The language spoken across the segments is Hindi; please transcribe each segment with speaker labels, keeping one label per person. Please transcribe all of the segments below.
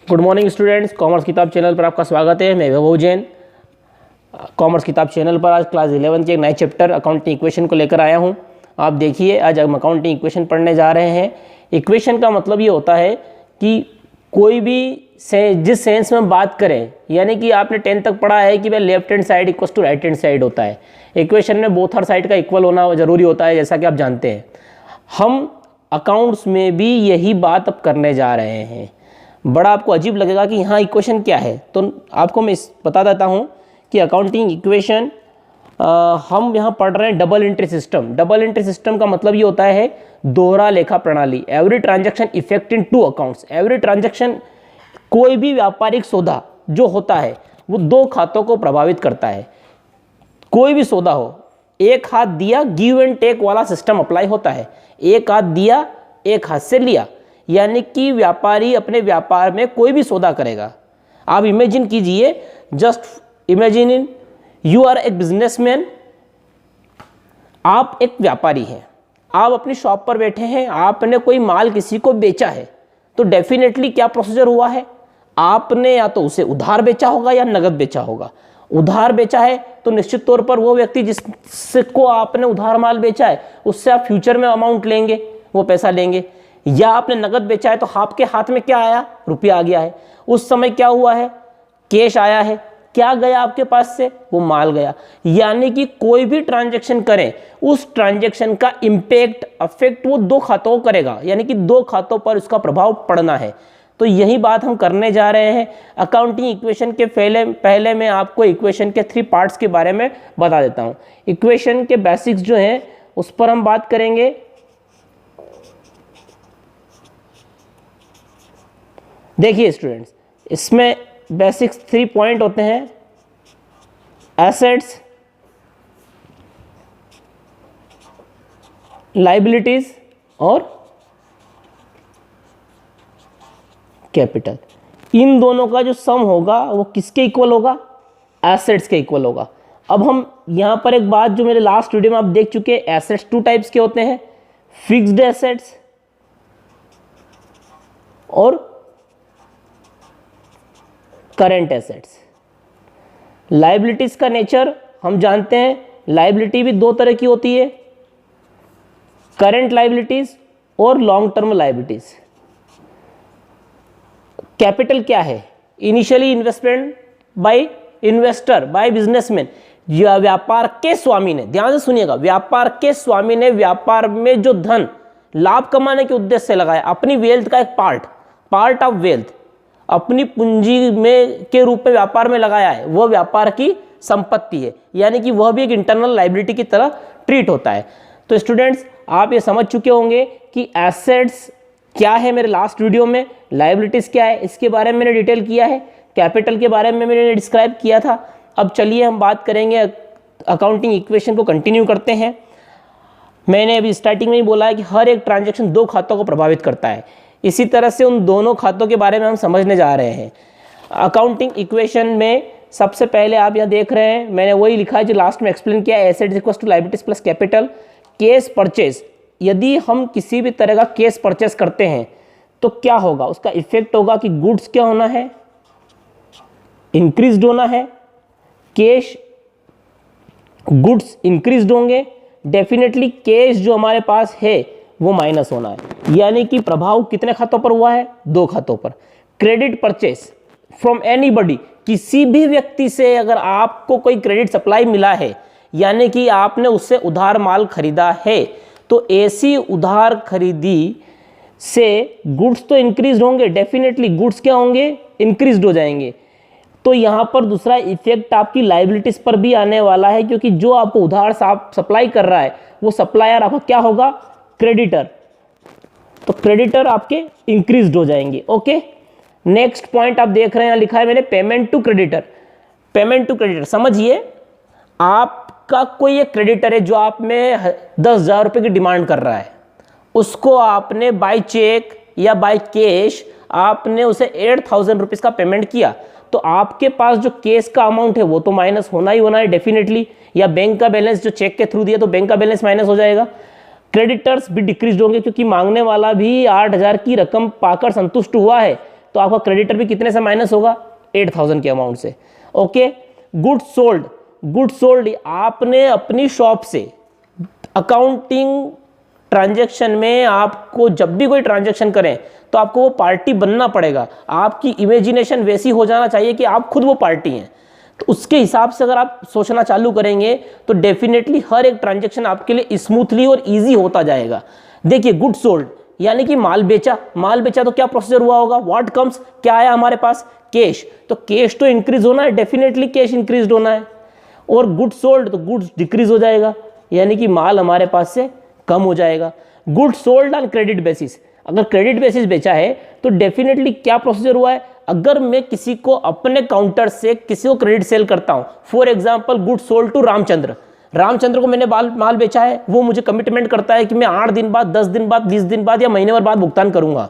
Speaker 1: गुड मॉर्निंग स्टूडेंट्स, कॉमर्स किताब चैनल पर आपका स्वागत है। मैं वैभव जैन कॉमर्स किताब चैनल पर आज क्लास 11 के एक नए चैप्टर अकाउंटिंग इक्वेशन को लेकर आया हूं। आप देखिए, आज हम अकाउंटिंग इक्वेशन पढ़ने जा रहे हैं। इक्वेशन का मतलब ये होता है कि कोई भी जिस सेंस में हम बात करें, यानी कि आपने 10th तक पढ़ा है कि भाई left hand side equal to right hand side होता है। इक्वेशन में बोथ हर साइड का इक्वल होना ज़रूरी होता है, जैसा कि आप जानते हैं। हम अकाउंट्स में भी यही बात अब करने जा रहे हैं। बड़ा आपको अजीब लगेगा कि यहाँ इक्वेशन क्या है, तो आपको मैं बता देता हूँ कि अकाउंटिंग इक्वेशन हम यहाँ पढ़ रहे हैं double entry system. Double entry system का मतलब ये होता है दोहरा लेखा प्रणाली। Every transaction effect in two accounts. Every transaction, कोई भी व्यापारिक सौदा जो होता है वो दो खातों को प्रभावित करता है। कोई भी सौदा हो, एक हाथ दिया, गिव एंड टेक वाला सिस्टम अप्लाई होता है। एक हाथ दिया, एक हाथ से लिया, यानी कि व्यापारी अपने व्यापार में कोई भी सौदा करेगा। आप इमेजिन कीजिए, just imagine in you are a businessman. आप एक व्यापारी हैं, आप अपनी शॉप पर बैठे हैं, आपने कोई माल किसी को बेचा है, तो डेफिनेटली क्या प्रोसीजर हुआ है, आपने या तो उसे उधार बेचा होगा या नगद बेचा होगा। उधार बेचा है तो निश्चित तौर पर वो व्यक्ति जिसको आपने उधार माल बेचा है उससे आप फ्यूचर में अमाउंट लेंगे, वो पैसा लेंगे। या आपने नगद बेचा है तो आपके हाथ में क्या आया, रुपया आ गया है। उस समय क्या हुआ है, कैश आया है। क्या गया आपके पास से, वो माल गया। यानी कि कोई भी ट्रांजैक्शन करें, उस ट्रांजैक्शन का इंपैक्ट, अफेक्ट वो दो खातों को करेगा, यानी कि दो खातों पर उसका प्रभाव पड़ना है। तो यही बात हम करने जा रहे हैं। अकाउंटिंग इक्वेशन के पहले मैं आपको इक्वेशन के 3 पार्ट्स के बारे में बता देता हूं। इक्वेशन के बेसिक्स जो हैं उस पर हम बात करेंगे। देखिए स्टूडेंट्स, इसमें बेसिक्स 3 पॉइंट होते हैं: एसेट्स, लायबिलिटीज और कैपिटल। इन दोनों का जो सम होगा वो किसके इक्वल होगा, एसेट्स के इक्वल होगा। अब हम यहां पर एक बात जो मेरे लास्ट वीडियो में आप देख चुके हैं, एसेट्स 2 टाइप्स के होते हैं, फिक्स्ड एसेट्स और करेंट एसेट्स। लायबिलिटीज का नेचर हम जानते हैं, लायबिलिटी भी 2 तरह की होती है, करेंट लायबिलिटीज और लॉन्ग टर्म लायबिलिटीज। कैपिटल क्या है, initially investment by investor, by businessman. व्यापार के स्वामी ने, ध्यान से सुनिएगा, व्यापार के स्वामी ने व्यापार में जो धन लाभ कमाने के उद्देश्य से लगाया, अपनी वेल्थ का एक पार्ट ऑफ वेल्थ अपनी पूंजी में के रूप में व्यापार में लगाया है, वह व्यापार की संपत्ति है, यानी कि वह भी एक इंटरनल लायबिलिटी की तरह ट्रीट होता है। तो स्टूडेंट्स, आप ये समझ चुके होंगे कि एसेट्स क्या है मेरे लास्ट वीडियो में, लायबिलिटीज क्या है इसके बारे में मैंने डिटेल किया है, कैपिटल के बारे में मैंने डिस्क्राइब किया था। अब चलिए हम बात करेंगे, अकाउंटिंग इक्वेशन को कंटिन्यू करते हैं। मैंने अभी स्टार्टिंग में ही बोला है कि हर एक ट्रांजैक्शन 2 खातों को प्रभावित करता है। इसी तरह से उन दोनों खातों के बारे में हम समझने जा रहे हैं। अकाउंटिंग इक्वेशन में सबसे पहले आप यहाँ देख रहे हैं, मैंने वही लिखा है जो लास्ट में एक्सप्लेन किया, assets equals to liabilities plus capital. Cash purchase, यदि हम किसी भी तरह का केस परचेस करते हैं तो क्या होगा, उसका इफेक्ट होगा कि गुड्स क्या होना है, इंक्रीज्ड होना है। कैश, गुड्स इंक्रीज्ड होंगे, डेफिनेटली कैश जो हमारे पास है वो माइनस होना है। यानी कि प्रभाव कितने खातों पर हुआ है, 2 खातों पर। क्रेडिट परचेस फ्रॉम एनीबडी, किसी भी व्यक्ति से अगर आपको कोई क्रेडिट सप्लाई मिला है, यानी कि आपने उससे उधार माल खरीदा है, तो ऐसी उधार खरीदी से गुड्स तो इंक्रीज होंगे, डेफिनेटली गुड्स क्या होंगे, इंक्रीज्ड हो जाएंगे। तो यहां पर दूसरा इफेक्ट आपकी लायबिलिटीज पर भी आने वाला है, क्योंकि जो आपको उधार सप्लाई कर रहा है वो सप्लायर आपका क्या होगा, क्रेडिटर। तो क्रेडिटर आपके इंक्रीज्ड हो जाएंगे। ओके, नेक्स्ट पॉइंट आप देख रहे हैं, लिखा है मैंने payment to creditor. Payment to creditor समझिए, आपका कोई एक क्रेडिटर है जो आप में 10,000 रुपये की डिमांड कर रहा है, उसको आपने बाय चेक या बाय कैश आपने उसे 8,000 रुपीज़ का पेमेंट किया, तो आपके पास जो कैश का अमाउंट है वो तो माइनस होना ही होना है डेफिनेटली, या बैंक का बैलेंस जो चेक के थ्रू दिया तो बैंक का बैलेंस माइनस हो जाएगा। क्रेडिटर्स भी डिक्रीज होंगे क्योंकि मांगने वाला भी 8,000 की रकम पाकर संतुष्ट हुआ है, तो आपका क्रेडिटर भी कितने से माइनस होगा, 8000 के अमाउंट से। Okay, goods sold, goods sold आपने अपनी शॉप से, अकाउंटिंग ट्रांजैक्शन में आपको जब भी कोई ट्रांजैक्शन करें तो आपको वो पार्टी बनना पड़ेगा। आपकी इमेजिनेशन वैसी हो जाना चाहिए कि आप खुद वो पार्टी हैं। तो उसके हिसाब से अगर आप सोचना चालू करेंगे तो डेफिनेटली हर एक ट्रांजैक्शन आपके लिए स्मूथली और इजी होता जाएगा। देखिए, गुड सोल्ड यानी कि माल बेचा, माल बेचा तो क्या प्रोसीजर हुआ होगा, व्हाट कम्स, क्या आया हमारे पास, कैश। तो कैश तो इंक्रीज होना है, डेफिनेटली कैश इंक्रीज होना है। और गुड सोल्ड तो गुड्स डिक्रीज हो जाएगा, यानी कि माल हमारे पास से कम हो जाएगा। Good sold on credit basis, अगर क्रेडिट बेसिस बेचा है तो डेफिनेटली क्या प्रोसीजर हुआ है, अगर मैं किसी को अपने काउंटर से किसी को क्रेडिट सेल करता हूं, for example good sold to Ramchandra, Ramchandra को मैंने माल बेचा है, वो मुझे कमिटमेंट करता है कि मैं 8 दिन बाद, 10 दिन बाद, 20 दिन बाद या महीने भर बाद भुगतान करूंगा,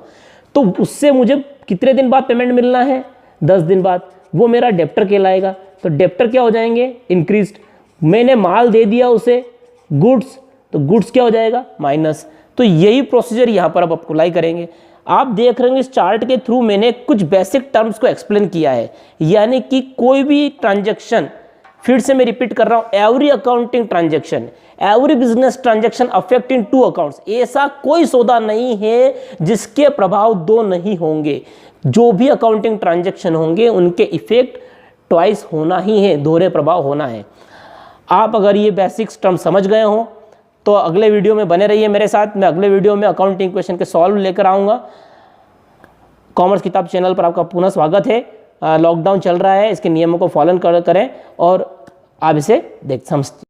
Speaker 1: तो उससे मुझे कितने दिन बाद पेमेंट मिलना है, 10 दिन बाद, वो मेरा डेप्टर कहलाएगा। तो डेप्टर क्या हो जाएंगे, इंक्रीज्ड। मैंने माल दे दिया उसे, गुड्स, तो गुड्स क्या हो जाएगा, माइनस। तो यही प्रोसीजर यहां पर अब अप्लाई करेंगे। आप देख रहे हैं इस चार्ट के थ्रू मैंने कुछ बेसिक टर्म्स को एक्सप्लेन किया है, यानी कि कोई भी ट्रांजैक्शन, फिर से मैं रिपीट कर रहा हूं, every accounting transaction, every business transaction affecting 2 accounts, ऐसा कोई सौदा नहीं है जिसके प्रभाव 2 नहीं होंगे। जो भी अकाउंटिंग ट्रांजैक्शन होंगे उनके इफेक्ट ट्वाइस होना ही है, दोहरे प्रभाव होना है। आप अगर ये बेसिक्स टर्म समझ गए हो तो अगले वीडियो में बने रहिए मेरे साथ। मैं अगले वीडियो में अकाउंटिंग क्वेश्चन के सॉल्व लेकर आऊँगा। कॉमर्स किताब चैनल पर आपका पुनः स्वागत है। लॉकडाउन चल रहा है, इसके नियमों को फॉलो करें और आप इसे समझ